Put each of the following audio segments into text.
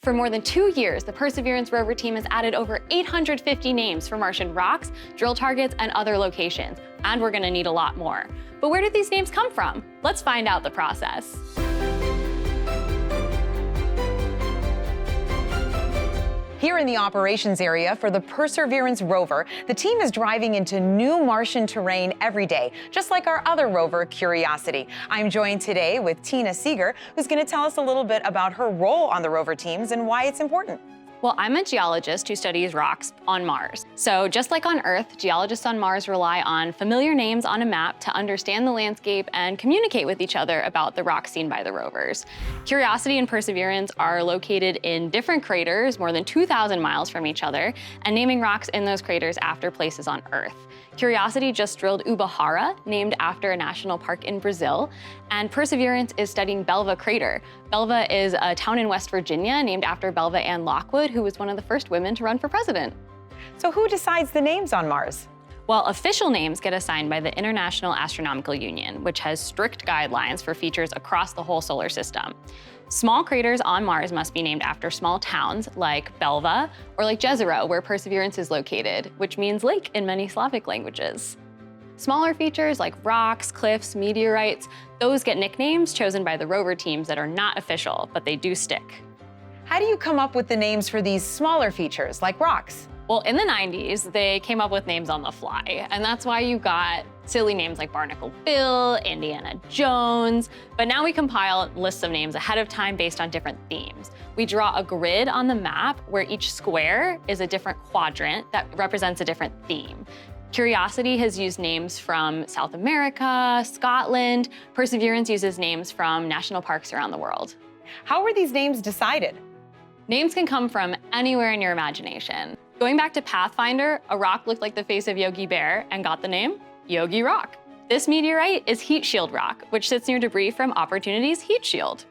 For more than 2 years, the Perseverance rover team has added over 850 names for Martian rocks, drill targets, and other locations, and we're gonna need a lot more. But where did these names come from? Let's find out the process. Here in the operations area for the Perseverance rover, the team is driving into new Martian terrain every day, just like our other rover, Curiosity. I'm joined today with Tina Seeger, who's going to tell us a little bit about her role on the rover teams and why it's important. Well, I'm a geologist who studies rocks on Mars. So just like on Earth, geologists on Mars rely on familiar names on a map to understand the landscape and communicate with each other about the rocks seen by the rovers. Curiosity and Perseverance are located in different craters, more than 2,000 miles from each other, and naming rocks in those craters after places on Earth. Curiosity just drilled Ubahara, named after a national park in Brazil, and Perseverance is studying Belva Crater. Belva is a town in West Virginia named after Belva Ann Lockwood, who was one of the first women to run for president. So who decides the names on Mars? Well, official names get assigned by the International Astronomical Union, which has strict guidelines for features across the whole solar system. Small craters on Mars must be named after small towns like Belva or like Jezero, where Perseverance is located, which means lake in many Slavic languages. Smaller features like rocks, cliffs, meteorites, those get nicknames chosen by the rover teams that are not official, but they do stick. How do you come up with the names for these smaller features, like rocks? Well, in the 90s, they came up with names on the fly, and that's why you got silly names like Barnacle Bill, Indiana Jones, but now we compile lists of names ahead of time based on different themes. We draw a grid on the map where each square is a different quadrant that represents a different theme. Curiosity has used names from South America, Scotland. Perseverance uses names from national parks around the world. How were these names decided? Names can come from anywhere in your imagination. Going back to Pathfinder, a rock looked like the face of Yogi Bear and got the name Yogi Rock. This meteorite is Heat Shield Rock, which sits near debris from Opportunity's heat shield.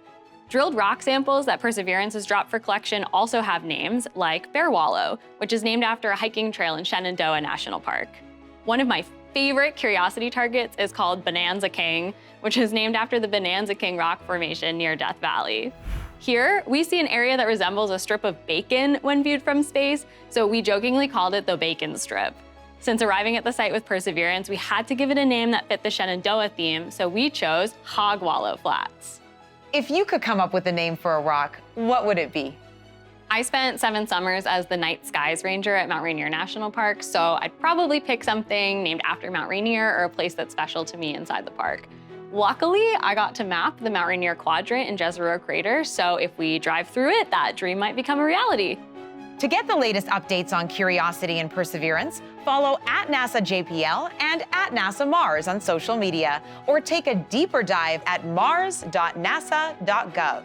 Drilled rock samples that Perseverance has dropped for collection also have names like Bear Wallow, which is named after a hiking trail in Shenandoah National Park. One of my favorite Curiosity targets is called Bonanza King, which is named after the Bonanza King rock formation near Death Valley. Here, we see an area that resembles a strip of bacon when viewed from space, so we jokingly called it the Bacon Strip. Since arriving at the site with Perseverance, we had to give it a name that fit the Shenandoah theme, so we chose Hog Wallow Flats. If you could come up with a name for a rock, what would it be? I spent 7 summers as the Night Skies Ranger at Mount Rainier National Park, so I'd probably pick something named after Mount Rainier or a place that's special to me inside the park. Luckily, I got to map the Mount Rainier quadrant in Jezero Crater, so if we drive through it, that dream might become a reality. To get the latest updates on Curiosity and Perseverance, follow @NASA-JPL and @NASA-Mars on social media, or take a deeper dive at mars.nasa.gov.